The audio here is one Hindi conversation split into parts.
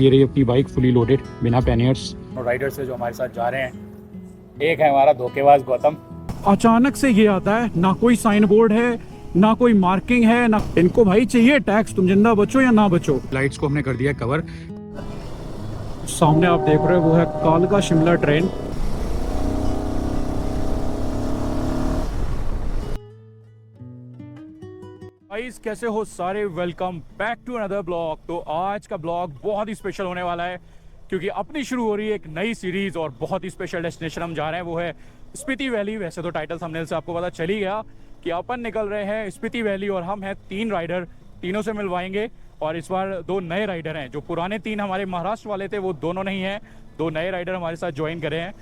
ये रही अपनी बाइक फुली लोडेड बिना पैनियर्स। राइडर से जो हमारे साथ जा रहे हैं, एक है हमारा धोखेबाज गौतम। अचानक से ये आता है, ना कोई साइन बोर्ड है ना कोई मार्किंग है ना। इनको भाई चाहिए टैक्स, तुम जिंदा बचो या ना बचो। लाइट्स को हमने कर दिया कवर। सामने आप देख रहे हो वो है कालका शिमला ट्रेन। गाइस कैसे हो सारे, welcome back to another blog. तो आज का ब्लॉग बहुत ही स्पेशल होने वाला है क्योंकि अपनी शुरू हो रही है एक नई सीरीज और बहुत ही स्पेशल डेस्टिनेशन हम जा रहे हैं, वो है स्पीति वैली। वैसे तो टाइटल थंबनेल से आपको पता चल ही गया कि अपन निकल रहे हैं स्पीति वैली और हम हैं 3 राइडर, तीनों से मिलवाएंगे। और इस बार 2 नए राइडर हैं, जो पुराने 3 हमारे महाराष्ट्र वाले थे वो दोनों नहीं हैं, 2 नए राइडर हमारे साथ ज्वाइन करे हैं।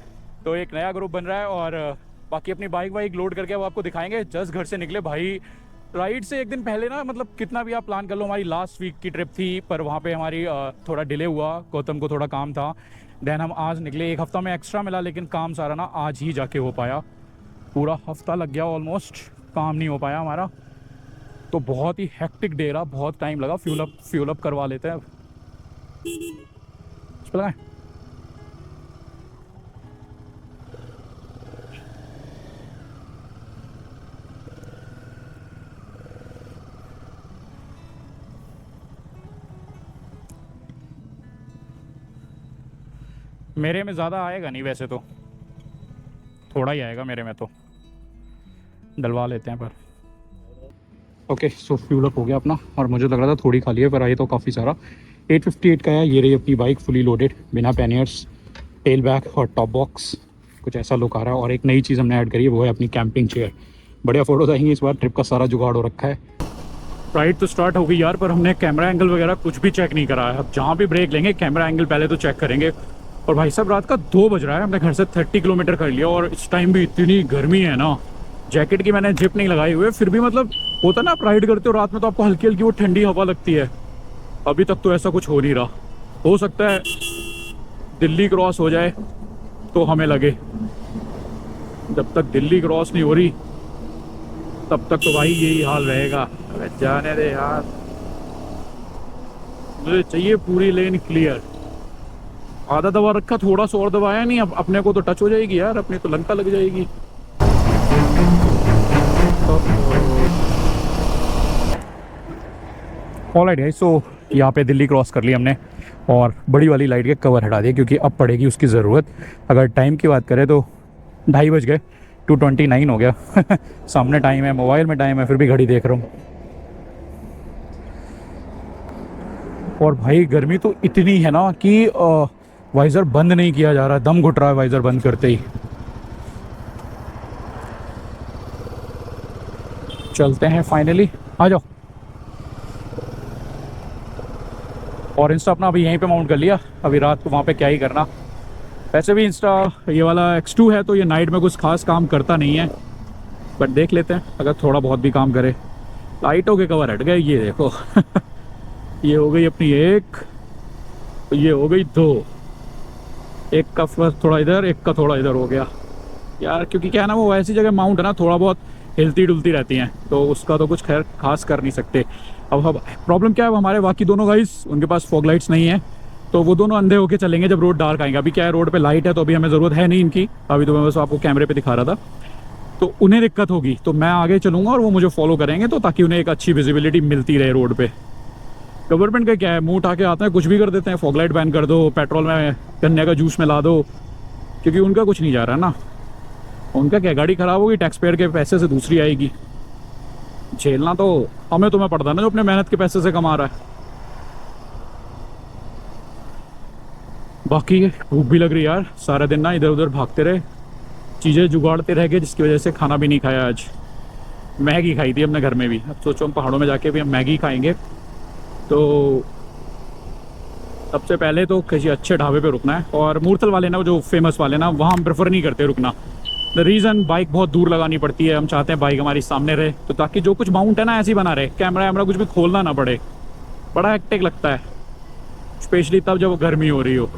तो एक नया ग्रुप बन रहा है और बाकी अपनी बाइक लोड करके वो आपको दिखाएंगे। जस्ट घर से निकले भाई, राइड से एक दिन पहले ना, मतलब कितना भी आप प्लान कर लो, हमारी लास्ट वीक की ट्रिप थी पर वहाँ पे हमारी थोड़ा डिले हुआ, गौतम को थोड़ा काम था। देन हम आज निकले, एक हफ्ता में एक्स्ट्रा मिला लेकिन काम सारा ना आज ही जाके हो पाया। पूरा हफ्ता लग गया ऑलमोस्ट, काम नहीं हो पाया हमारा। तो बहुत ही हेक्टिक डे रहा, बहुत टाइम लगा। फ्यूल अप करवा लेते हैं। चला मेरे में ज़्यादा आएगा नहीं, वैसे तो थोड़ा ही आएगा मेरे में, तो डलवा लेते हैं। पर ओके, सो फ्यूल अप हो गया अपना और मुझे लग रहा था थोड़ी खाली है पर आई तो काफ़ी सारा। 858 का है। ये रही अपनी बाइक फुली लोडेड बिना पैनियर्स, टेल बैग और टॉप बॉक्स, कुछ ऐसा लुक आ रहा है। और एक नई चीज़ हमने ऐड करी है, वो है अपनी कैंपिंग चेयर। बढ़िया फोटोज आएंगी इस बार, ट्रिप का सारा जुगाड़ हो रखा है। राइड तो स्टार्ट हो गई यार, पर हमने कैमरा एंगल वगैरह कुछ भी चेक नहीं करा है। अब जहाँ भी ब्रेक लेंगे कैमरा एंगल पहले तो चेक करेंगे। और भाई साहब रात का 2 बज रहा है, हमने घर से 30 किलोमीटर कर लिया और इस टाइम भी इतनी गर्मी है ना। जैकेट की मैंने जिप नहीं लगाई हुई है, फिर भी मतलब होता ना, आप राइड करते हो रात में तो आपको हल्की हल्की वो ठंडी हवा लगती है। अभी तक तो ऐसा कुछ हो नहीं रहा। हो सकता है दिल्ली क्रॉस हो जाए तो हमें लगे, जब तक दिल्ली क्रॉस नहीं हो रही तब तक तो भाई यही हाल रहेगा। अबे जाने दे यार, मुझे चाहिए पूरी लेन क्लियर। आधा दबा रखा, थोड़ा सा और दबाया नहीं, अब अपने को तो टच हो जाएगी यार, अपने तो लंका लग जाएगी। ऑलराइट गाइस, सो यहाँ पे दिल्ली क्रॉस कर ली हमने और बड़ी वाली लाइट के कवर हटा दिए क्योंकि अब पड़ेगी उसकी ज़रूरत। अगर टाइम की बात करें तो 2:30 बज गए, 2:29 हो गया। सामने टाइम है, मोबाइल में टाइम है, फिर भी घड़ी देख रहा हूँ। और भाई गर्मी तो इतनी है ना कि वाइज़र बंद नहीं किया जा रहा, दम घुट रहा है वाइज़र बंद करते ही। चलते हैं फाइनली, आ जाओ। और इंस्टा अपना अभी यहीं पे माउंट कर लिया, अभी रात को वहाँ पे क्या ही करना। वैसे भी इंस्टा ये वाला X2 है तो ये नाइट में कुछ खास काम करता नहीं है, बट देख लेते हैं अगर थोड़ा बहुत भी काम करे। लाइटों के कवर हट गए, ये देखो। ये हो गई अपनी 1, ये हो गई 2, एक का थोड़ा इधर, एक का थोड़ा इधर हो गया यार। क्योंकि क्या है ना, वो ऐसी जगह माउंट है ना, थोड़ा बहुत हिलती डुलती रहती हैं तो उसका तो कुछ खैर खास कर नहीं सकते। अब प्रॉब्लम क्या है, हमारे बाकी दोनों गाइस उनके पास फॉग लाइट्स नहीं है तो वो दोनों अंधे होके चलेंगे जब रोड डार्क आएंगे। अभी क्या है, रोड पे लाइट है तो अभी हमें ज़रूरत है नहीं इनकी, अभी तो मैं बस आपको कैमरे पे दिखा रहा था। तो उन्हें दिक्कत होगी तो मैं आगे चलूँगा और वो मुझे फॉलो करेंगे, तो ताकि उन्हें एक अच्छी विजिबिलिटी मिलती रहे रोड पर। गवर्नमेंट का क्या है, मुँह उठा के आते हैं, कुछ भी कर देते हैं। फॉग लाइट बैन कर दो, पेट्रोल में गन्ने का जूस मिला दो, क्योंकि उनका कुछ नहीं जा रहा ना। उनका क्या, गाड़ी ख़राब होगी, टैक्स पेयर के पैसे से दूसरी आएगी। झेलना तो हमें तुम्हें पड़ता ना, जो अपने मेहनत के पैसे से कमा रहा है। बाकी भूख भी लग रही यार, सारा दिन ना इधर उधर भागते रहे, चीज़ें जुगाड़ते रह गए, जिसकी वजह से खाना भी नहीं खाया आज। मैगी खाई थी अपने घर में भी, अब सोचो हम पहाड़ों में जाके भी हम मैगी खाएंगे। तो सबसे पहले तो किसी अच्छे ढाबे पे रुकना है। और मूर्थल वाले ना, जो फेमस वाले ना, वहाँ हम प्रेफर नहीं करते रुकना। द रीज़न, बाइक बहुत दूर लगानी पड़ती है, हम चाहते हैं बाइक हमारी सामने रहे, तो ताकि जो कुछ माउंट है ना ऐसे ही बना रहे, कैमरा वैमरा कुछ भी खोलना ना पड़े। बड़ा हेक्टिक लगता है, स्पेशली तब जब गर्मी हो रही हो।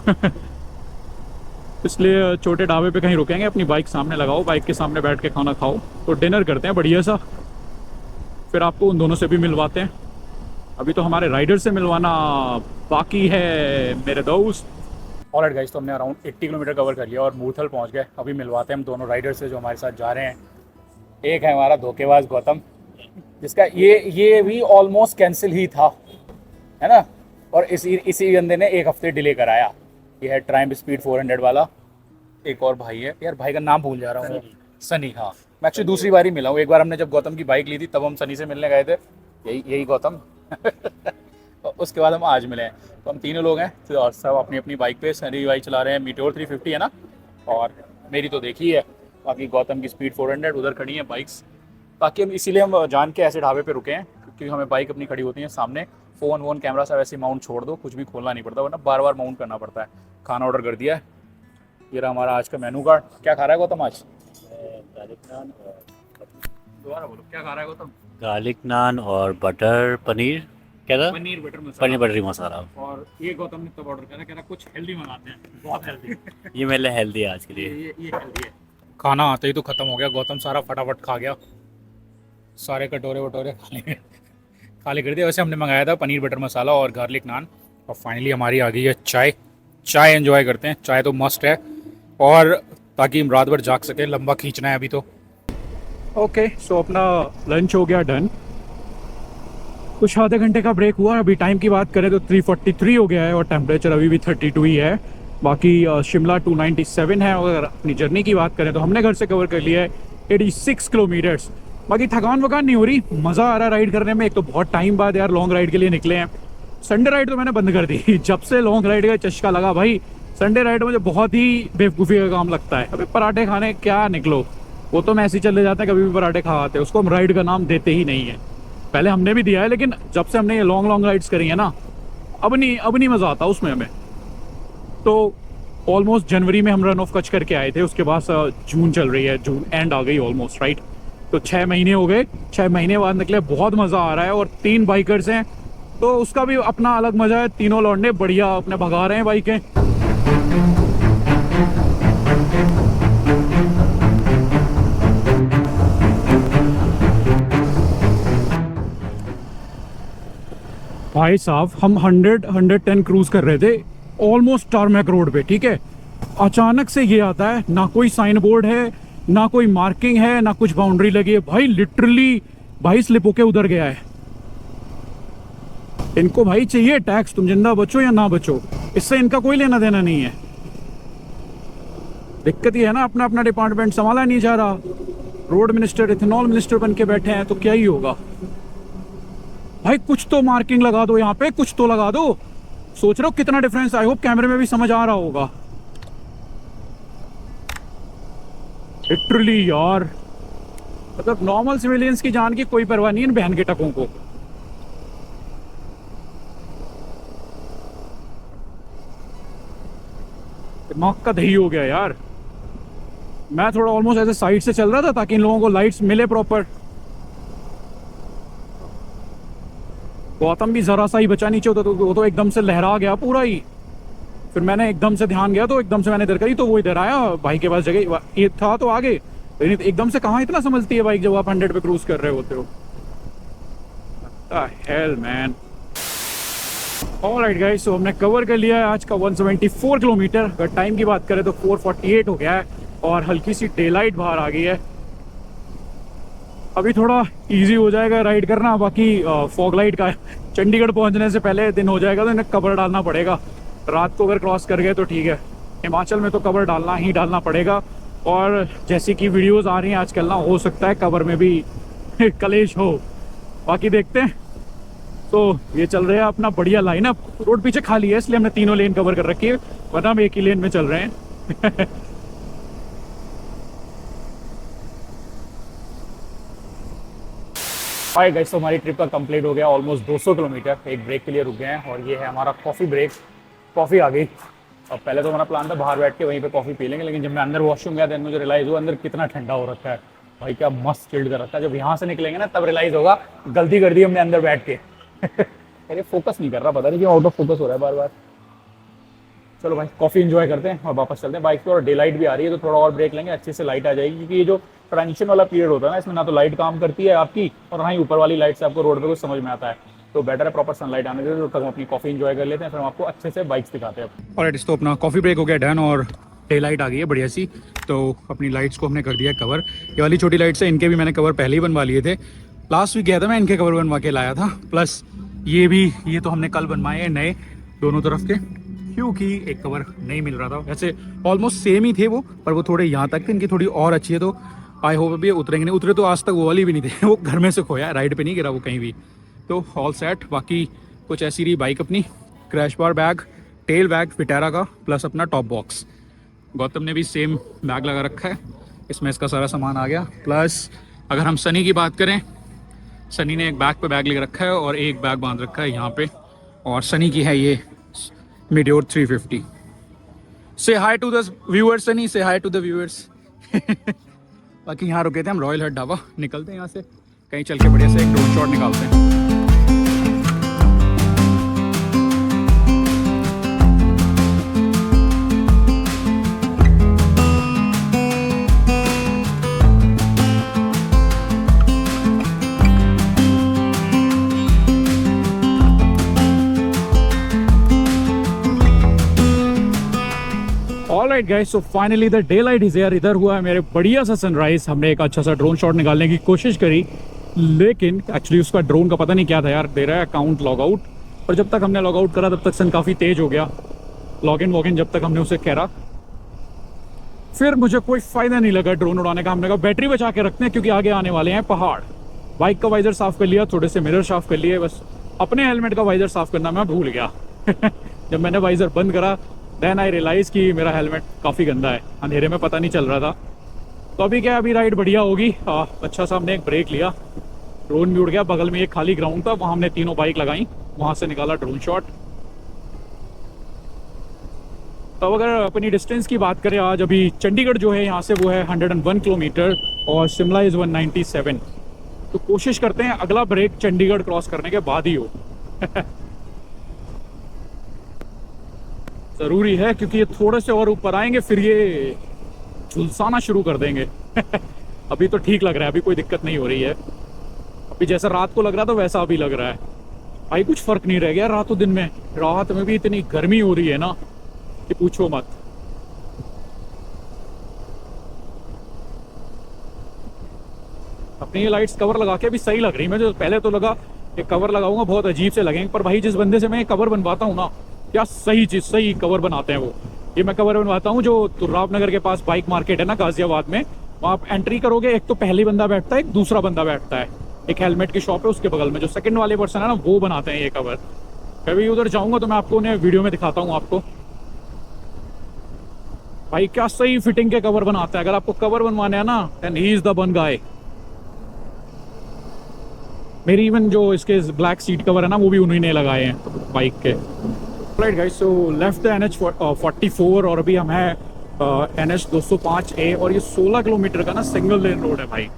इसलिए छोटे ढाबे पे कहीं रुकेंगे, अपनी बाइक सामने लगाओ, बाइक के सामने बैठ के खाना खाओ। तो डिनर करते हैं बढ़िया सा, फिर आपको उन दोनों से भी मिलवाते हैं। अभी तो हमारे राइडर से मिलवाना बाकी है मेरे दोस्त। ऑलराइट गाइस, तो हमने अराउंड 80 किलोमीटर कवर कर लिया और मूर्थल पहुंच गए। अभी मिलवाते हैं हम दोनों राइडर से जो हमारे साथ जा रहे हैं। एक है हमारा धोखेबाज गौतम, जिसका ये भी ऑलमोस्ट कैंसिल ही था, है ना। और इसी बंदे ने एक हफ्ते डिले कराया। ये है ट्राइम्फ स्पीड 400 वाला। एक और भाई है, यार भाई का नाम भूल जा रहा हूँ, सनी। हाँ, मैं एक्चुअली दूसरी बार ही मिला हूँ। एक बार हमने जब गौतम की बाइक ली थी तब हम सनी से मिलने गए थे, यही गौतम। तो उसके बाद हम आज मिले हैं। तो हम तीनों लोग हैं तो और सब अपनी अपनी बाइक पे। सनी बाइक चला रहे हैं मीटियोर 350 है ना, और मेरी तो देखी है। बाकी गौतम की स्पीड 400 उधर खड़ी है बाइक्स। बाकी हम इसीलिए हम जान के ऐसे ढाबे पे रुके हैं क्योंकि हमें बाइक अपनी खड़ी होती है सामने। फ़ोन वोन कैमरा सब ऐसे माउंट छोड़ दो, कुछ भी खोलना नहीं पड़ता, वरना बार बार माउंट करना पड़ता है। खाना ऑर्डर कर दिया है, ये रहा हमारा आज का मेनू कार्ड। क्या खा रहा है गौतम आज? गार्लिक नान और दोबारा बोलो, क्या खा रहा है गौतम? गार्लिक नान और बटर पनीर, क्या था? पनीर बटर मसाला। पनीर बटर मसाला। और ये गौतम ने तब ऑर्डर करा, कह रहा कुछ हेल्दी मंगाते हैं, बहुत हेल्दी। ये मेरे लिए हेल्दी है आज के लिए। ये हेल्दी है। खाना आते ही तो ख़त्म हो गया। गौतम सारा फटाफट खा गया, सारे कटोरे वटोरे खाली कर दिया। वैसे हमने मंगाया था पनीर बटर मसाला और गार्लिक नान। और फाइनली हमारी आ गई है चाय। चाय एंजॉय करते हैं, चाय तो मस्ट है। और ताकि हम रात भर जाग सकें, लंबा खींचना है अभी तो। ओके, सो अपना लंच हो गया डन। कुछ आधे घंटे का ब्रेक हुआ। अभी टाइम की बात करें तो 3:43 हो गया है और टेम्परेचर अभी भी 32 ही है। बाकी शिमला 297 है। और अपनी जर्नी की बात करें तो हमने घर से कवर कर लिया है 86 किलोमीटर्स। बाकी थकान वकान नहीं हो रही, मज़ा आ रहा है राइड करने में। एक तो बहुत टाइम बाद यार लॉन्ग राइड के लिए निकले हैं। संडे राइड तो मैंने बंद कर दी जब से लॉन्ग राइड का चस्का लगा भाई। संडे राइड मुझे बहुत ही बेवकूफ़ी का काम लगता है। अबे पराठे खाने क्या निकलो, वो तो मैं ऐसे ही चले जाते हैं, कभी भी पराठे खा आते हैं। उसको हम राइड का नाम देते ही नहीं है। पहले हमने भी दिया है, लेकिन जब से हमने ये लॉन्ग राइड्स करी है ना, अब नहीं मज़ा आता उसमें हमें। तो ऑलमोस्ट जनवरी में हम रन ऑफ कच करके आए थे, उसके बाद जून चल रही है, जून एंड आ गई ऑलमोस्ट, राइट। तो 6 महीने हो गए, 6 महीने बाद निकले। बहुत मज़ा आ रहा है और 3 बाइकर्स हैं तो उसका भी अपना अलग मज़ा है। तीनों लौंडे बढ़िया अपने भगा रहे हैं बाइकें। भाई साहब, हम 110 क्रूज कर रहे थे ऑलमोस्ट टारमैक रोड पे, ठीक है। अचानक से ये आता है, ना कोई साइन बोर्ड है, ना कोई मार्किंग है, ना कुछ बाउंड्री लगी है। भाई लिटरली भाई स्लिप होके उधर गया है। इनको भाई चाहिए टैक्स, तुम जिंदा बचो या ना बचो, इससे इनका कोई लेना देना नहीं है। दिक्कत ये है ना, अपना अपना डिपार्टमेंट संभाला नहीं जा रहा। रोड मिनिस्टर इथेनॉल मिनिस्टर बन के बैठे हैं तो क्या ही होगा। भाई कुछ तो मार्किंग लगा दो यहाँ पे, कुछ तो लगा दो। सोच रहा हूँ कितना डिफरेंस। आई होप कैमरे में भी समझ आ रहा होगा। लिटरली यार, मतलब नॉर्मल सिविलियंस की जान की कोई परवाह नहीं है इन बहन के टकों को। दिमाग का दही हो गया यार। मैं थोड़ा ऑलमोस्ट ऐसे साइड से चल रहा था ताकि इन लोगों को लाइट्स मिले प्रॉपर। गौतम भी जरा सा ही बचा नीचे होता तो वो तो एकदम से लहरा गया पूरा ही। फिर मैंने एकदम से ध्यान गया तो एकदम से मैंने इधर करी तो वो इधर आया, भाई के पास जगह ये था तो आगे। लेकिन एकदम से कहाँ इतना समझती है बाइक जब आप 100 पे क्रूज कर रहे होते हो। Hello man. ऑलराइट गाइस, सो हमने कवर कर लिया है आज का 174 किलोमीटर। अगर टाइम की बात करें तो 4:48 हो गया है और हल्की सी डे लाइट बाहर आ गई है। अभी थोड़ा इजी हो जाएगा राइड करना। बाकी फॉग लाइट का चंडीगढ़ पहुंचने से पहले दिन हो जाएगा तो इन्हें कवर डालना पड़ेगा। रात को अगर क्रॉस कर गए तो ठीक है, हिमाचल में तो कवर डालना पड़ेगा। और जैसी कि वीडियोस आ रही हैं आजकल ना, हो सकता है कवर में भी कलेश हो। बाकी देखते हैं। तो ये चल रहा है अपना बढ़िया लाइन अप। रोड पीछे खाली है इसलिए हमने तीनों लेन कवर कर रखी है, वरना हम एक ही लेन में चल रहे हैं। हाय गाइस, तो हमारी ट्रिप का कंप्लीट हो गया ऑलमोस्ट 200 किलोमीटर। एक ब्रेक के लिए रुक गए हैं और ये है हमारा कॉफ़ी ब्रेक। कॉफ़ी आ गई। और पहले तो हमारा प्लान था बाहर बैठ के वहीं पे कॉफ़ी पी लेंगे, लेकिन जब मैं अंदर वॉशरूम गया देन मुझे रियलाइज़ हुआ अंदर कितना ठंडा हो रखा है। भाई क्या मस्त चिल्ड कर रखा है। जब यहाँ से निकलेंगे ना तब रियलाइज़ होगा गलती कर दी हमने अंदर बैठ के। अरे फोकस नहीं कर रहा, पता नहीं क्यों आउट ऑफ फोकस हो रहा है बार बार। चलो भाई कॉफ़ी एंजॉय करते हैं और वापस चलते हैं बाइक पे। और डे लाइट भी आ रही है तो थोड़ा और ब्रेक लेंगे, अच्छे से लाइट आ जाएगी। क्योंकि ये जो ट्रांजिशन वाला पीरियड होता है ना, इसमें ना तो लाइट काम करती है आपकी और ना ही ऊपर वाली लाइट से आपको रोड पे कुछ समझ में आता है। तो बेटर है प्रॉपर सनलाइट आने दे, तो तक हम अपनी कॉफ़ी इन्जॉय कर लेते हैं, फिर हम आपको अच्छे से बाइक्स दिखाते हैं। और तो अपना कॉफ़ी ब्रेक हो गया डन और डे लाइट आ गई है बढ़िया सी। तो अपनी लाइट्स को हमने कर दिया कवर। ये वाली छोटी लाइट्स है, इनके भी मैंने कवर पहले ही बनवा लिए थे। लास्ट वीक गया था मैं, इनके कवर बनवा के लाया था। प्लस ये तो हमने कल बनवाए हैं नए दोनों तरफ के, क्योंकि एक कवर नहीं मिल रहा था। वैसे ऑलमोस्ट सेम ही थे वो, पर वो थोड़े यहाँ तक थे, इनकी थोड़ी और अच्छी है। तो आई होप अभी उतरेंगे नहीं, उतरे तो आज तक वो वाली भी नहीं थे वो घर में से खोया, राइड पे नहीं गिरा वो कहीं भी। तो ऑल सेट। बाकी कुछ ऐसी रही बाइक अपनी। क्रैश बार बैग, टेल बैग फिटेरा का, प्लस अपना टॉप बॉक्स। गौतम ने भी सेम बैग लगा रखा है, इसमें इसका सारा सामान आ गया। प्लस अगर हम सनी की बात करें, सनी ने एक बैग पे बैग लेकर रखा है और एक बैग बांध रखा है यहाँ पे, और सनी की है ये Meteor 350। Say hi to the viewers Sunny, say hi to the viewers. बाकी यहाँ रुके थे हम रॉयल हट ढाबा, निकलते हैं यहाँ से कहीं चल के बढ़िया से एक ड्रोन शॉट निकालते हैं। Alright guys, so finally the day light is here. इधर हुआ है मेरे बढ़िया सा सनराइज। हमने एक अच्छा सा ड्रोन शॉट निकालने की कोशिश करी, लेकिन एक्चुअली उसका ड्रोन का पता नहीं क्या था यार, दे रहा है अकाउंट लॉग आउट। और जब तक हमने लॉग आउट करा तब तक सन काफ़ी तेज हो गया। लॉग इन जब तक हमने उसे करा, फिर मुझे कोई फ़ायदा नहीं लगा ड्रोन उड़ाने का। हमने कहा बैटरी बचा के रखते हैं, क्योंकि आगे आने वाले हैं पहाड़। बाइक का वाइजर साफ़ कर लिया, थोड़े से मिरर साफ़ कर लिए, बस अपने हेलमेट का वाइजर साफ़ करना मैं भूल गया। जब मैंने वाइजर बंद करा, देन आई रियलाइज़ कि मेरा हेलमेट काफ़ी गंदा है, अंधेरे में पता नहीं चल रहा था। तो अभी क्या, अभी राइड बढ़िया होगी। अच्छा सा हमने एक ब्रेक लिया, ड्रोन भी उड़ गया। बगल में एक खाली ग्राउंड था, वहाँ हमने तीनों बाइक लगाई, वहाँ से निकाला ड्रोन शॉट। तब अगर अपनी डिस्टेंस की बात करें, आज अभी चंडीगढ़ जो है यहाँ से वो है 101 किलोमीटर और शिमला इज़ 197। तो कोशिश करते हैं अगला ब्रेक चंडीगढ़ क्रॉस करने के बाद ही हो। ज़रूरी है, क्योंकि ये थोड़े से और ऊपर आएंगे फिर ये झुलसाना शुरू कर देंगे। अभी तो ठीक लग रहा है, अभी कोई दिक्कत नहीं हो रही है। अभी जैसा रात को लग रहा था वैसा अभी लग रहा है। भाई कुछ फर्क नहीं रह गया रातों दिन में। रात में भी इतनी गर्मी हो रही है ना कि पूछो मत। अपनी ये लाइट्स कवर लगा के भी सही लग रही है। मुझे पहले तो लगा कि कवर लगाऊंगा बहुत अजीब से लगेंगे, पर भाई जिस बंदे से मैं कवर बनवाता हूँ ना, क्या सही चीज़, सही कवर बनाते हैं वो। ये मैं कवर बनवाता हूँ जो तुर्राव नगर के पास बाइक मार्केट है ना गाजियाबाद में, वहाँ आप एंट्री करोगे, एक तो पहली बंदा बैठता है, एक दूसरा बंदा बैठता है, एक हेलमेट की शॉप है उसके बगल में, जो सेकंड वाले पर्सन है ना वो बनाते हैं ये कवर। कभी उधर जाऊँगा तो मैं आपको उन्हें वीडियो में दिखाता हूँ आपको। भाई क्या सही फिटिंग के कवर बनाता है। अगर आपको कवर बनवाने हैं ना, then he is the one guy. मेरी इवन जो इसके ब्लैक सीट कवर है ना, वो भी उन्हीं ने लगाए हैं बाइक के। Right guys, so left the NH 44 और अभी हम हैं NH 205A, और ये 16 किलोमीटर का ना सिंगल लेन रोड है भाई।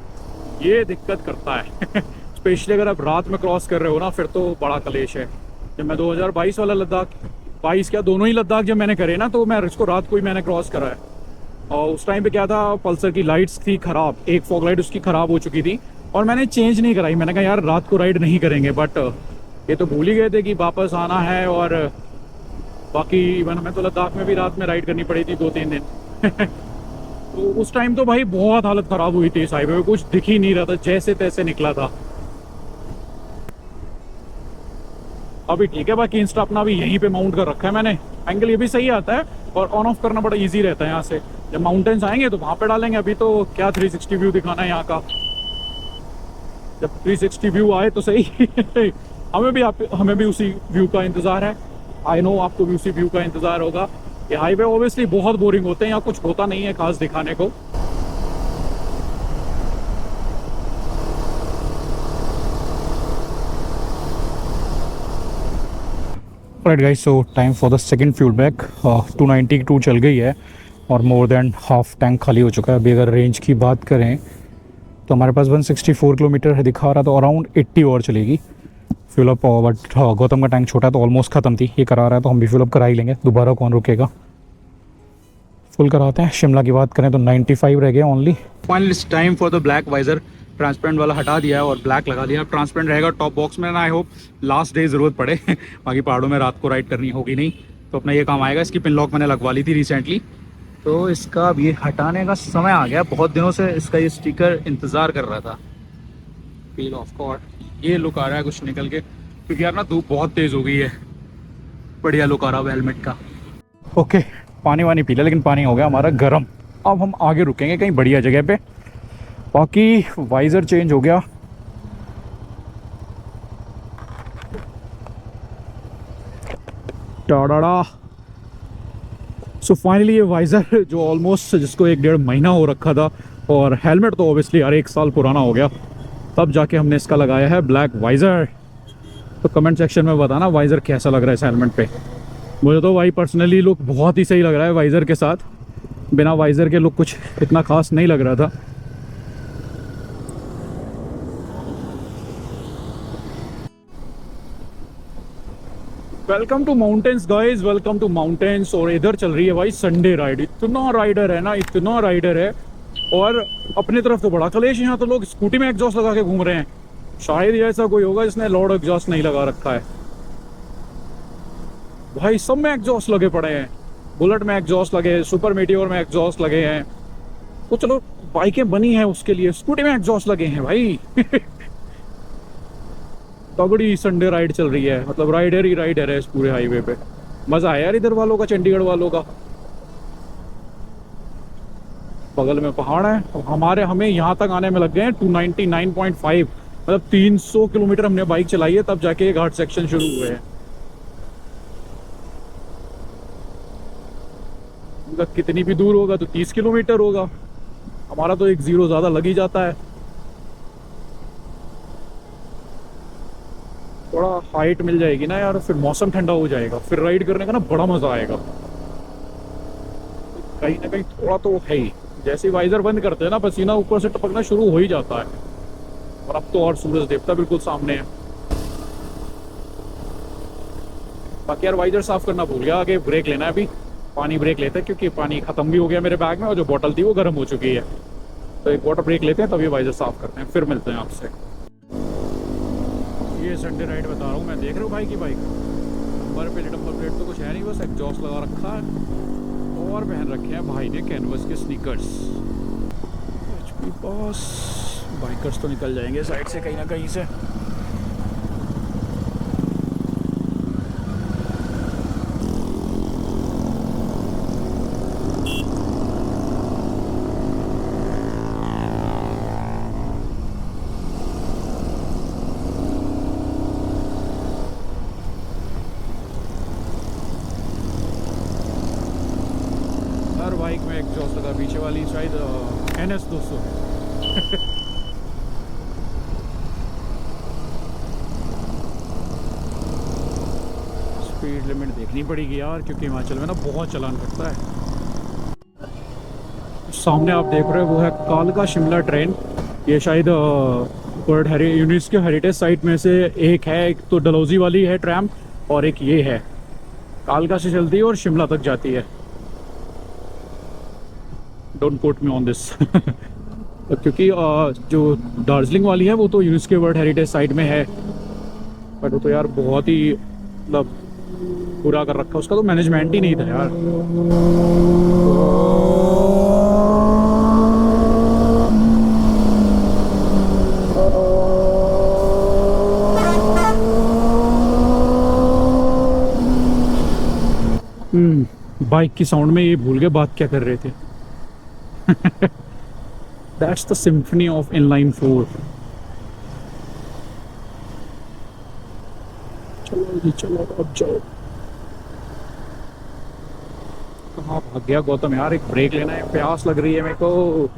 ये दिक्कत करता है स्पेशली अगर आप रात में क्रॉस कर रहे हो ना, फिर तो बड़ा कलेश है। जब मैं 2022 वाला लद्दाख, 22 क्या दोनों ही लद्दाख जब मैंने करे ना, तो मैं इसको रात को ही मैंने क्रॉस करा है। और उस टाइम पे क्या था, पल्सर की लाइट्स थी ख़राब, एक फॉग लाइट उसकी ख़राब हो चुकी थी और मैंने चेंज नहीं कराई। मैंने कहा यार रात को राइड नहीं करेंगे, बट ये तो भूल ही गए थे कि वापस आना है। और बाकी इवन हमें तो लद्दाख में भी रात में राइड करनी पड़ी थी 2-3 दिन। तो उस टाइम तो भाई बहुत हालत ख़राब हुई थी इस हाईवे में, कुछ दिख ही नहीं रहा था, जैसे तैसे निकला था। अभी ठीक है, बाकी इंस्टा अपना भी यहीं पे माउंट कर रखा है मैंने। एंगल ये भी सही आता है और ऑन ऑफ करना बड़ा इजी रहता है यहाँ से। जब माउंटेन्स आएंगे तो वहाँ पे डालेंगे, अभी तो क्या 360 व्यू दिखाना है यहाँ का। जब 360 व्यू आए तो सही। हमें भी उसी व्यू का इंतज़ार है। आई नो आपको भी उसी व्यू का इंतज़ार होगा। ये हाईवे ओबियसली बहुत बोरिंग होते हैं, यहाँ कुछ होता नहीं है खास दिखाने को। Right guys, so time for the second fuel back. 292 चल गई है और मोर देन हाफ टैंक खाली हो चुका है। अभी अगर रेंज की बात करें तो हमारे पास 164 किलोमीटर है दिखा रहा, तो अराउंड 80 और चलेगी फ्यूल अप। बट गौतम का टैंक छोटा है तो ऑलमोस्ट ख़त्म थी, ये करा रहा है तो हम भी फ्यूल अप करा ही लेंगे, दोबारा कौन रुकेगा। फुल कराते हैं। शिमला की बात करें तो 95 रह गए only. Finally it's time for the black visor. Transparent वाला हटा दिया है और ब्लैक लगा दिया है। ट्रांसपेरेंट रहेगा टॉप बॉक्स में, आई होप लास्ट डे ज़रूरत पड़े बाकी पहाड़ों में रात को राइड करनी होगी नहीं तो अपना ये काम आएगा। इसकी पिन लॉक मैंने लगवा ली थी रिसेंटली, तो इसका अब ये हटाने का समय आ गया। बहुत दिनों से इसका ये स्टिकर इंतज़ार कर रहा था। पील ऑफ कॉर्ड, ये लुक आ रहा है कुछ निकल के, क्योंकि यार ना धूप बहुत तेज़ हो गई है। बढ़िया लुक आ रहा है हेलमेट का। ओके, पानी वानी पी लिया, लेकिन पानी हो गया हमारा गर्म। अब हम आगे रुकेंगे कहीं बढ़िया जगह पे। बाकी वाइज़र चेंज हो गया, टाड़ा। सो फाइनली ये वाइज़र जो ऑलमोस्ट जिसको 1-1.5 महीना हो रखा था, और हेलमेट तो ऑब्वियसली यार 1 साल पुराना हो गया, तब जाके हमने इसका लगाया है ब्लैक वाइज़र। तो कमेंट सेक्शन में बताना वाइज़र कैसा लग रहा है इस हेलमेट पे। मुझे तो भाई पर्सनली लुक बहुत ही सही लग रहा है वाइज़र के साथ। बिना वाइज़र के लुक कुछ इतना खास नहीं लग रहा था। Welcome to mountains guys, welcome to mountains. और इधर चल रही है भाई संडे राइड। इतना राइडर है ना, इतना राइडर है। और अपनी तरफ तो बड़ा कलेश, यहाँ तो लोग स्कूटी में एग्जॉस्ट लगा के घूम रहे हैं। शायद ये ऐसा कोई होगा जिसने लॉर्ड एग्जॉस्ट नहीं लगा रखा है। भाई सब में एग्जॉस्ट लगे पड़े हैं। बुलेट में एग्जॉस्ट लगे हैं, सुपर मीटियोर में एग्जॉस्ट लगे हैं। तो चलो बाइकें बनी हैं उसके लिए, स्कूटी में एग्जॉस्ट लगे हैं भाई तगड़ी संडे राइड चल रही है, मतलब राइडर ही राइडर है इस पूरे हाईवे पे। मजा आया यार इधर वालों का, चंडीगढ़ वालों का। बगल में पहाड़ है। हमें यहाँ तक आने में लग गए हैं 299.5, मतलब 300 किलोमीटर हमने बाइक चलाई है, तब जाके ये घाट सेक्शन शुरू हुए हैं। कितनी भी दूर होगा तो 30 किलोमीटर होगा, हमारा तो 1-0 ज़्यादा लग ही जाता है। थोड़ा हाइट मिल जाएगी ना यार, फिर मौसम ठंडा हो जाएगा, फिर राइड करने का ना बड़ा मज़ा आएगा। कहीं ना कहीं थोड़ा तो है ही। जैसे ही वाइजर बंद करते हैं ना, पसीना ऊपर से टपकना शुरू हो ही जाता है। और अब तो और सूरज देवता बिल्कुल सामने है। बाकी यार वाइजर साफ करना भूल गया, आगे ब्रेक लेना है। अभी पानी ब्रेक लेते हैं, क्योंकि पानी खत्म भी हो गया मेरे बैग में, और जो बोतल थी वो गर्म हो चुकी है। तो एक वाटर ब्रेक लेते हैं, तभी वाइजर साफ करते हैं, फिर मिलते हैं आपसे। ये संडे राइड बता रहा हूँ मैं। देख रहे हो भाई की बाइक, नंबर प्लेट तो कुछ है नहीं, बस एग्जॉस्ट लगा रखा है और पहन रखे हैं भाई ने कैनवस के स्नीकर्स। HP पास बाइकर्स तो निकल जाएंगे साइड से कहीं ना कहीं से। हर बाइक में एग्जॉस्ट लगा, पीछे वाली शायद NS 200 स्पीड लिमिट देखनी पड़ेगी यार, क्योंकि हिमाचल में ना बहुत चलान कटता है। सामने आप देख रहे हो वो है कालका शिमला ट्रेन। ये शायद वर्ल्ड यूनेस्को हेरिटेज साइट में से एक है। एक तो डलहौजी वाली है ट्रैम, और एक ये है। कालका से चलती है और शिमला तक जाती है। Don't quote me on this क्योंकि जो दार्जिलिंग वाली है वो तो यूनेस्को वर्ल्ड हेरिटेज साइट में है, बट वो तो यार बहुत ही मतलब पूरा कर रखा, उसका तो मैनेजमेंट ही नहीं था यार। बाइक की साउंड में ये भूल गए बात क्या कर रहे थे। That's the symphony of inline 4. चलो जी चलो, अब जाओ। कहाँ भाग गया गौतम यार, एक ब्रेक लेना है, प्यास लग रही है मेरे को।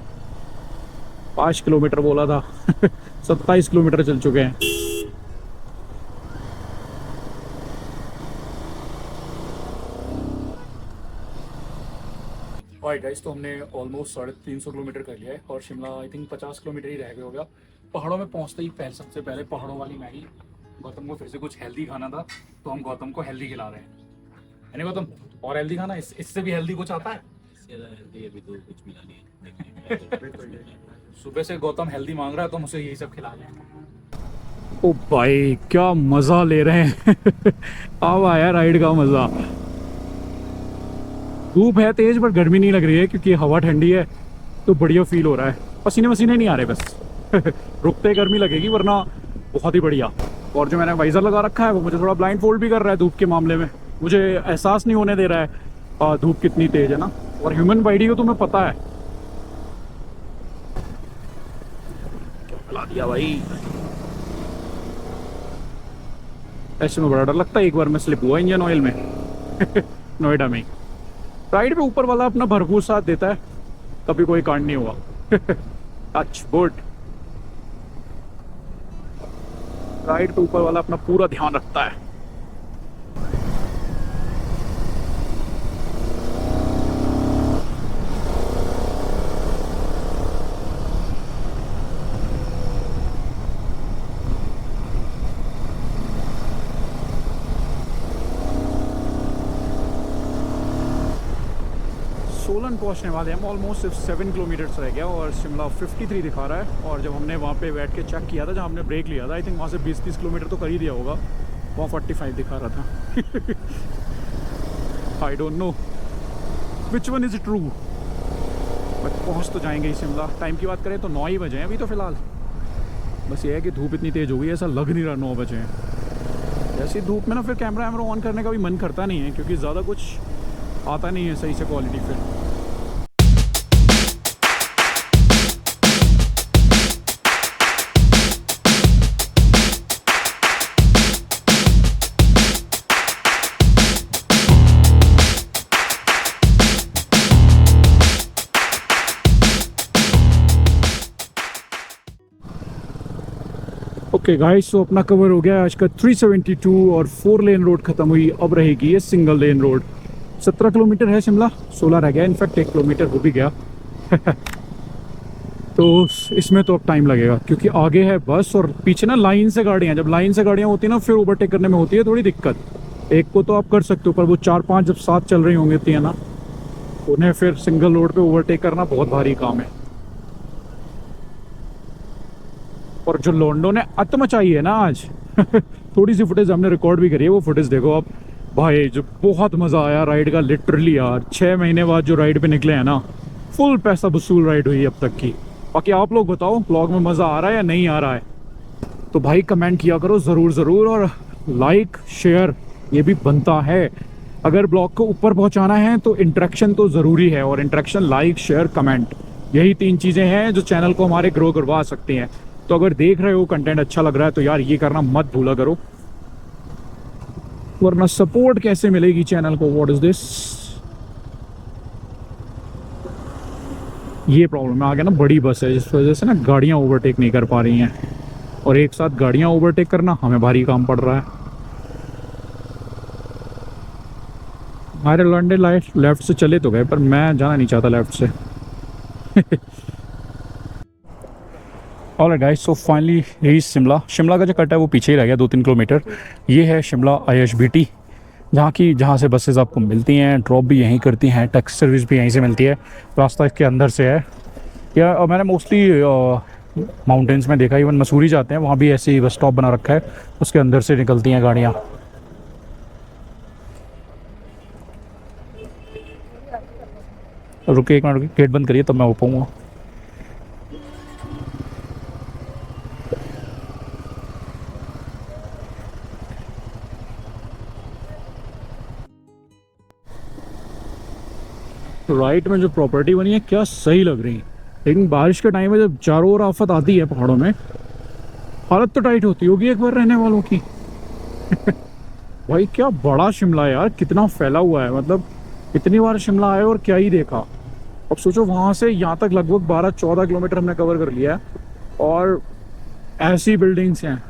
5 किलोमीटर बोला था 27 किलोमीटर चल चुके हैं। राइट गाइस, तो हमने ऑलमोस्ट 350 किलोमीटर कर लिया है, और शिमला आई थिंक 50 किलोमीटर ही रह गया होगा। पहाड़ों में पहुंचते ही सबसे पहले पहाड़ों वाली मैगी। गौतम को फिर से कुछ हेल्दी खाना था, तो हम गौतम को हेल्दी खिला रहे हैं। है नहीं गौतम? और हेल्दी खाना, इससे भी हेल्दी कुछ आता है? हेल्दी अभी तो कुछ मिला नहीं है। सुबह से गौतम हेल्दी मांग रहा है तो मुझे यही सब खिला लें। ओ भाई क्या मजा ले रहे हैं अब आया राइड का मजा। धूप है तेज पर गर्मी नहीं लग रही है क्योंकि हवा ठंडी है तो बढ़िया फील हो रहा है। पसीने वसीने नहीं आ रहे बस रुकते गर्मी लगेगी वरना बहुत ही बढ़िया। और जो मैंने वाइजर लगा रखा है वो मुझे थोड़ा ब्लाइंड फोल्ड भी कर रहा है धूप के मामले में। मुझे एहसास नहीं होने दे रहा है धूप कितनी तेज है ना। और ह्यूमन बॉडी को तुम्हें पता है। क्या खिला दिया भाई। ऐसे में बड़ा डर लगता है एक बार मैं स्लिप हुआ इंजन ऑयल में नोएडा में। राइड पे ऊपर वाला अपना भरपूर साथ देता है कभी कोई कांड नहीं हुआ टच वुड। राइड पे ऊपर वाला अपना पूरा ध्यान रखता है। सोलन पहुंचने वाले हैं। ऑलमोस्ट सिर्फ 7 किलोमीटर्स रह गया और शिमला 53 दिखा रहा है। और जब हमने वहाँ पे बैठ के चेक किया था जहाँ हमने ब्रेक लिया था आई थिंक वहाँ से 20-30 किलोमीटर तो कर ही दिया होगा। वहाँ 45 दिखा रहा था I don't know which one is true but पहुँच तो जाएंगे ही शिमला। टाइम की बात करें तो 9 ही बजे हैं अभी तो फ़िलहाल। बस ये है कि धूप इतनी तेज़ हो गई है ऐसा लग नहीं रहा 9 बजे हैं। जैसे धूप में ना फिर कैमरा ऑन करने का भी मन करता नहीं है क्योंकि ज़्यादा कुछ आता नहीं है सही से क्वालिटी फिर। ओके गाइस तो अपना कवर हो गया आज का 372 और 4 लेन रोड खत्म हुई। अब रहेगी ये सिंगल लेन रोड। 17 किलोमीटर है शिमला 16 रह गया इनफैक्ट 1 किलोमीटर हो भी गया तो इसमें तो अब टाइम लगेगा क्योंकि आगे है बस और पीछे ना लाइन से गाड़ियाँ। जब लाइन से गाड़ियाँ होती है ना फिर ओवरटेक करने में होती है थोड़ी दिक्कत। एक को तो आप कर सकते हो पर वो 4-5 जब साथ चल रही होंगी इतनी है ना उन्हें फिर सिंगल रोड पे ओवरटेक करना बहुत भारी काम है। और जो लोंडो ने अत मचाई है ना आज थोड़ी सी फुटेज हमने रिकॉर्ड भी करी है वो फुटेज देखो आप भाई। जो बहुत मज़ा आया राइड का लिटरली यार। 6 महीने बाद जो राइड पे निकले हैं ना फुल पैसा वसूल राइड हुई अब तक की। बाकी आप लोग बताओ ब्लॉग में मज़ा आ रहा है या नहीं आ रहा है तो भाई कमेंट किया करो ज़रूर और लाइक शेयर ये भी बनता है। अगर ब्लॉग को ऊपर पहुंचाना है तो इंटरेक्शन तो ज़रूरी है और इंटरेक्शन लाइक शेयर कमेंट यही 3 चीज़ें हैं जो चैनल को हमारे ग्रो करवा सकती हैं। तो अगर देख रहे हो कंटेंट अच्छा लग रहा है तो यार ये करना मत भूला करो वरना सपोर्ट कैसे मिलेगी चैनल को। What is this. ये प्रॉब्लम है आगे ना बड़ी बस है जिस वजह से ना गाड़ियां ओवरटेक नहीं कर पा रही हैं और एक साथ गाड़ियां ओवरटेक करना हमें भारी काम पड़ रहा है। हमारे लॉन्डे लेफ्ट से चले तो गए पर मैं जाना नहीं चाहता लेफ्ट से alright guys so finally reach Shimla. Shimla का जो कट है वो पीछे ही रह गया 2-3 किलोमीटर। ये है शिमला IHBT जहाँ से बसेस आपको मिलती हैं। ड्रॉप भी यहीं करती हैं। टैक्सी सर्विस भी यहीं से मिलती है। रास्ता इसके अंदर से है या मैंने मोस्टली माउंटेन्स में देखा इवन मसूरी जाते हैं वहाँ भी ऐसे ही बस स्टॉप बना रखा है उसके अंदर से निकलती हैं गाड़ियाँ। रुके एक मिनट गेट बंद करिए तब मैं ओपाऊँगा। राइट में जो प्रॉपर्टी बनी है क्या सही लग रही है लेकिन बारिश के टाइम में जब चारों ओर आफत आती है पहाड़ों में हालत तो टाइट होती होगी एक बार रहने वालों की भाई क्या बड़ा शिमला है यार कितना फैला हुआ है। मतलब इतनी बार शिमला आए और क्या ही देखा। अब सोचो वहाँ से यहाँ तक लगभग 12-14 किलोमीटर हमने कवर कर लिया है और ऐसी बिल्डिंग्स हैं।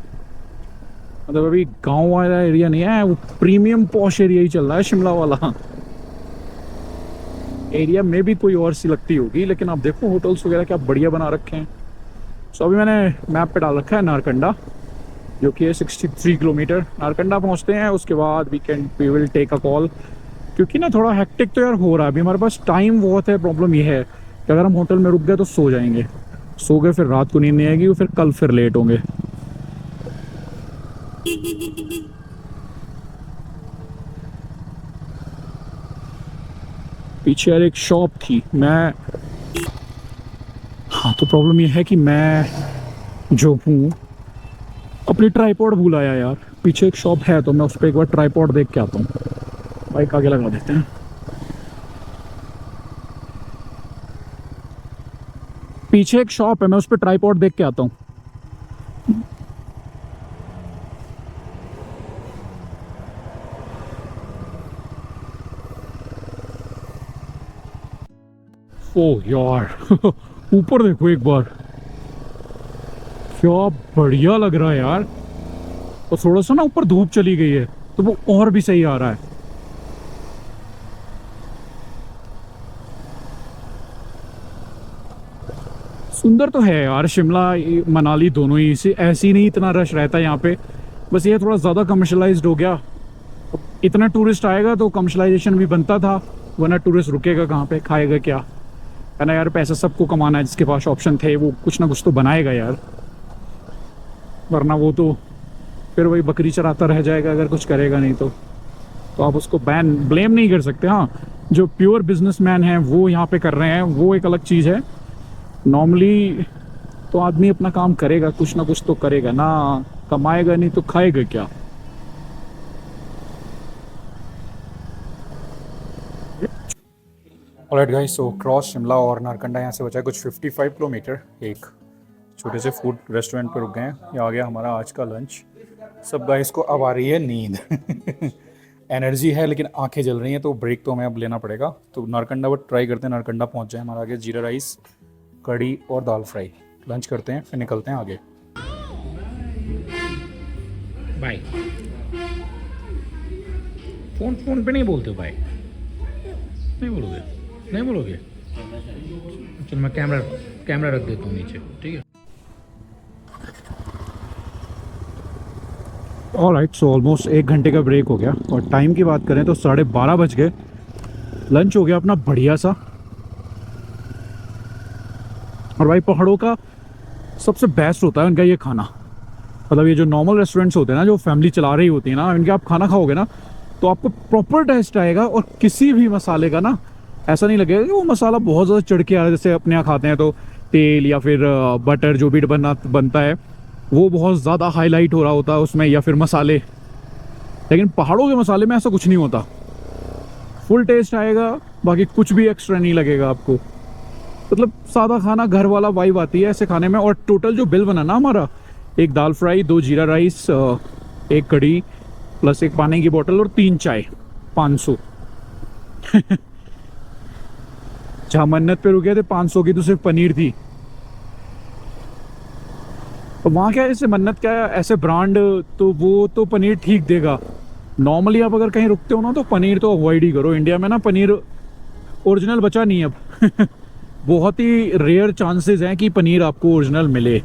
मतलब अभी गाँव वाला एरिया नहीं है वो प्रीमियम पॉश एरिया ही चल रहा है शिमला वाला। एरिया में भी कोई और सी लगती होगी लेकिन आप देखो होटल्स वगैरह क्या बढ़िया बना रखे हैं। सो अभी मैंने मैप पे डाल रखा है नारकंडा जो कि है 63 किलोमीटर। नारकंडा पहुंचते हैं उसके बाद we will take a call क्योंकि ना थोड़ा हेक्टिक तो यार हो रहा है अभी हमारे पास टाइम बहुत है। प्रॉब्लम ये है कि अगर हम होटल में रुक गए तो सो जाएंगे सो गए फिर रात को नींद नहीं आएगी, फिर कल फिर लेट होंगे। पीछे यार एक शॉप थी, मैं हाँ तो प्रॉब्लम ये है कि मैं जो हूँ अपनी ट्राइपॉड भूल आया यार। पीछे एक शॉप है तो मैं उस पर एक बार ट्राइपॉड देख के आता हूँ। बाइक आगे लगा देते हैं। पीछे एक शॉप है, मैं उस पर ट्राइपॉड देख के आता हूँ। ओह यार ऊपर देखो एक बार, क्या बढ़िया लग रहा है यार। और थोड़ा सा ना ऊपर धूप चली गई है तो वो और भी सही आ रहा है। सुंदर तो है यार शिमला मनाली दोनों ही, से ऐसी नहीं इतना रश रहता है यहाँ पे। बस ये थोड़ा ज़्यादा कमर्शलाइज्ड हो गया। इतना टूरिस्ट आएगा तो कमर्शलाइजेशन भी बनता था, वरना टूरिस्ट रुकेगा कहाँ पे, खाएगा क्या, है ना यार। पैसा सबको कमाना है, जिसके पास ऑप्शन थे वो कुछ ना कुछ तो बनाएगा यार, वरना वो तो फिर वही बकरी चराता रह जाएगा अगर कुछ करेगा नहीं तो आप उसको ब्लेम नहीं कर सकते। हाँ, जो प्योर बिजनेसमैन हैं वो यहाँ पे कर रहे हैं, वो एक अलग चीज़ है। नॉर्मली तो आदमी अपना काम करेगा, कुछ ना कुछ तो करेगा ना, कमाएगा नहीं तो खाएगा क्या। Alright guys, so cross Shimla और नारकंडा यहाँ से बचा है कुछ 55 किलोमीटर। एक छोटे से फूड रेस्टोरेंट पर रुक गए हैं। ये आ गया हमारा आज का लंच। सब गाइस को अब आ रही है नींद एनर्जी है लेकिन आंखें जल रही हैं, तो ब्रेक तो हमें अब लेना पड़ेगा। तो नारकंडा वो ट्राई करते हैं, नारकंडा पहुँच जाए। हमारा आगे जीरा राइस, कड़ी और दाल फ्राई। लंच करते हैं फिर निकलते हैं आगे। भाई फोन पे नहीं बोलते हो भाई? नहीं बोलोगे? नहीं बोलोगे? चलो मैं कैमरा रख देता हूँ नीचे, ठीक है। ऑलराइट, सो ऑलमोस्ट 1 घंटे का ब्रेक हो गया और टाइम की बात करें तो 12:30 बज गए। लंच हो गया अपना बढ़िया सा। और भाई पहाड़ों का सबसे बेस्ट होता है उनका ये खाना। मतलब ये जो नॉर्मल रेस्टोरेंट्स होते हैं ना, जो फैमिली चला रही होती है ना, इनके आप खाना खाओगे ना तो आपको प्रॉपर टेस्ट आएगा। और किसी भी मसाले का ना ऐसा नहीं लगेगा कि वो मसाला बहुत ज़्यादा चढ़ के आ रहा है। जैसे अपने यहाँ खाते हैं तो तेल या फिर बटर जो भी बनता है वो बहुत ज़्यादा हाईलाइट हो रहा होता है उसमें, या फिर मसाले। लेकिन पहाड़ों के मसाले में ऐसा कुछ नहीं होता, फुल टेस्ट आएगा, बाकी कुछ भी एक्स्ट्रा नहीं लगेगा आपको। मतलब सादा खाना, घर वाला वाइब आती है ऐसे खाने में। और टोटल जो बिल बना ना हमारा, एक दाल फ्राई, 2 जीरा राइस, एक कड़ी प्लस एक पानी की बोतल और 3 चाय, 500 जहाँ मन्नत पे रुके थे 500 की तो सिर्फ पनीर थी। और वहाँ क्या ऐसे मन्नत क्या है, ऐसे ब्रांड तो वो तो पनीर ठीक देगा। नॉर्मली आप अगर कहीं रुकते हो ना तो पनीर तो अवॉइड ही करो। इंडिया में ना पनीर ओरिजिनल बचा नहीं अब बहुत ही रेयर चांसेस हैं कि पनीर आपको ओरिजिनल मिले,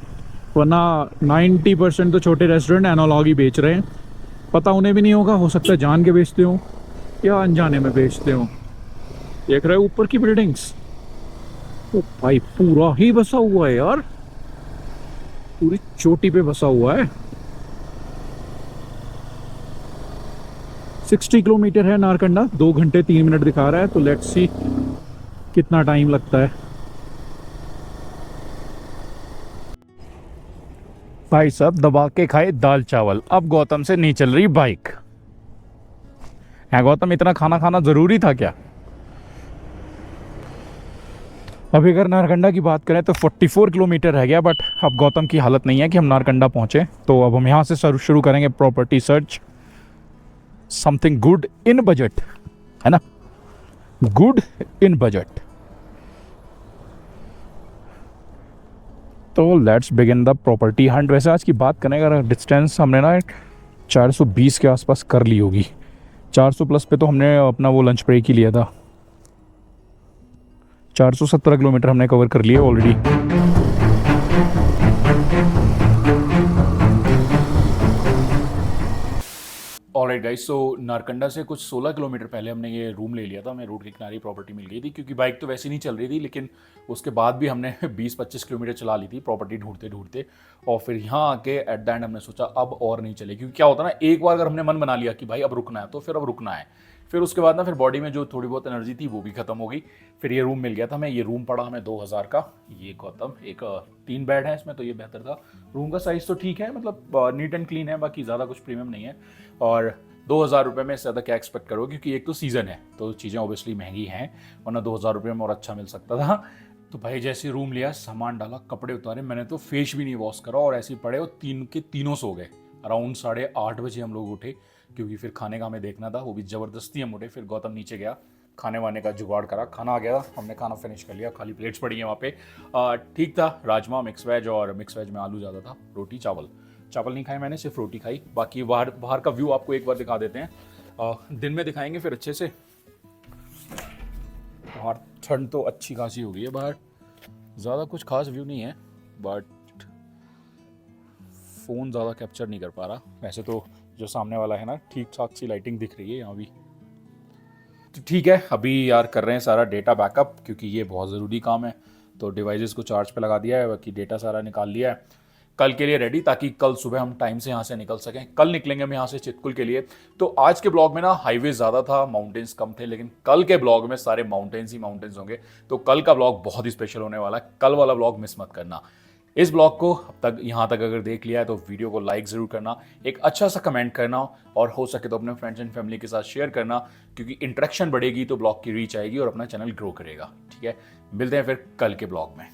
वरना 90% तो छोटे रेस्टोरेंट एनालॉग ही बेच रहे हैं। पता उन्हें भी नहीं होगा, हो सकता है जान के बेचते हो या अनजाने में बेचते हो। देख रहे हो ऊपर की बिल्डिंग्स, ओ भाई पूरा ही बसा हुआ है यार, पूरी चोटी पे बसा हुआ है। 60 किलोमीटर है नारकंडा, 2 घंटे 3 मिनट दिखा रहा है। तो लेट्स सी कितना टाइम लगता है। भाई साहब दबा के खाए दाल चावल। अब गौतम से नहीं चल रही बाइक। है गौतम, इतना खाना खाना जरूरी था क्या? अभी अगर नारकंडा की बात करें तो 44 किलोमीटर रह गया, बट अब गौतम की हालत नहीं है कि हम नारकंडा पहुंचे। तो अब हम यहाँ से शुरू करेंगे property search. Something good in budget, है ना, गुड इन बजट। तो let's begin the property Hunt. वैसे आज की बात करें अगर डिस्टेंस, हमने ना 420 के आसपास कर ली होगी। 400 प्लस पे तो हमने अपना वो लंच ब्रेक ही लिया था। 417 किलोमीटर हमने कवर कर लिया ऑलरेडी। ऑलराइट गाइस, सो नारकंडा से कुछ 16 किलोमीटर पहले हमने ये रूम ले लिया था। हमें रोड के किनारे प्रॉपर्टी मिल गई थी, क्योंकि बाइक तो वैसे नहीं चल रही थी, लेकिन उसके बाद भी हमने 20-25 किलोमीटर चला ली थी प्रॉपर्टी ढूंढते ढूंढते। और फिर यहाँ आके एट द एंड हमने सोचा अब और नहीं चले, क्योंकि क्या होता है ना, एक बार अगर हमने मन बना लिया कि भाई अब रुकना है, तो फिर अब रुकना है। फिर उसके बाद ना फिर बॉडी में जो थोड़ी बहुत एनर्जी थी वो भी खत्म हो गई। फिर ये रूम मिल गया था हमें। ये रूम पड़ा हमें 2000 का। ये गौतम, एक 3 बेड है इसमें, तो ये बेहतर था। रूम का साइज़ तो ठीक है, मतलब नीट एंड क्लीन है, बाकी ज़्यादा कुछ प्रीमियम नहीं है। और 2000 रुपये में ज़्यादा क्या एक्सपेक्ट करोगे, क्योंकि एक तो सीज़न है तो चीज़ें ऑब्वियसली महंगी हैं, वरना 2000 रुपये में और अच्छा मिल सकता था। तो भाई जैसे रूम लिया, सामान डाला, कपड़े उतारे, मैंने तो फेस भी नहीं वॉश करा और ऐसे ही पड़े और 3 के तीनों सो गए। अराउंड 8:30 बजे हम लोग उठे, क्योंकि फिर खाने का हमें देखना था, वो भी ज़बरदस्ती हम उठे। फिर गौतम नीचे गया, खाने वाने का जुगाड़ करा, खाना आ गया, हमने खाना फिनिश कर लिया, खाली प्लेट्स पड़ी हैं वहाँ पे। ठीक था, राजमा मिक्स वेज, और मिक्स वेज में आलू ज़्यादा था, रोटी चावल नहीं खाए मैंने, सिर्फ रोटी खाई। बाकी बाहर का व्यू आपको एक बार दिखा देते हैं, दिन में दिखाएंगे फिर अच्छे से। बाहर ठंड तो अच्छी खासी हो गई है, बाहर ज़्यादा कुछ खास व्यू नहीं है, बट फ़ोन ज़्यादा कैप्चर नहीं कर पा रहा। वैसे तो जो सामने वाला है ना, ठीक ठाक सी लाइटिंग दिख रही है यहाँ भी। तो ठीक है, अभी यार कर रहे हैं सारा डेटा बैकअप, क्योंकि ये बहुत ज़रूरी काम है। तो डिवाइसेस को चार्ज पे लगा दिया है, बाकी डेटा सारा निकाल लिया है, कल के लिए रेडी, ताकि कल सुबह हम टाइम से यहाँ से निकल सकें। कल निकलेंगे हम यहाँ से चितकुल के लिए। तो आज के ब्लॉग में ना हाईवे ज़्यादा था, माउंटेन्स कम थे, लेकिन कल के ब्लॉग में सारे माउंटेन्स ही माउंटेन्स होंगे। तो कल का ब्लॉग बहुत ही स्पेशल होने वाला है, कल वाला ब्लॉग मिस मत करना। इस ब्लॉग को अब तक यहाँ तक अगर देख लिया है तो वीडियो को लाइक ज़रूर करना, एक अच्छा सा कमेंट करना, और हो सके तो अपने फ्रेंड्स एंड फैमिली के साथ शेयर करना, क्योंकि इंटरेक्शन बढ़ेगी तो ब्लॉग की रीच आएगी और अपना चैनल ग्रो करेगा। ठीक है, मिलते हैं फिर कल के ब्लॉग में।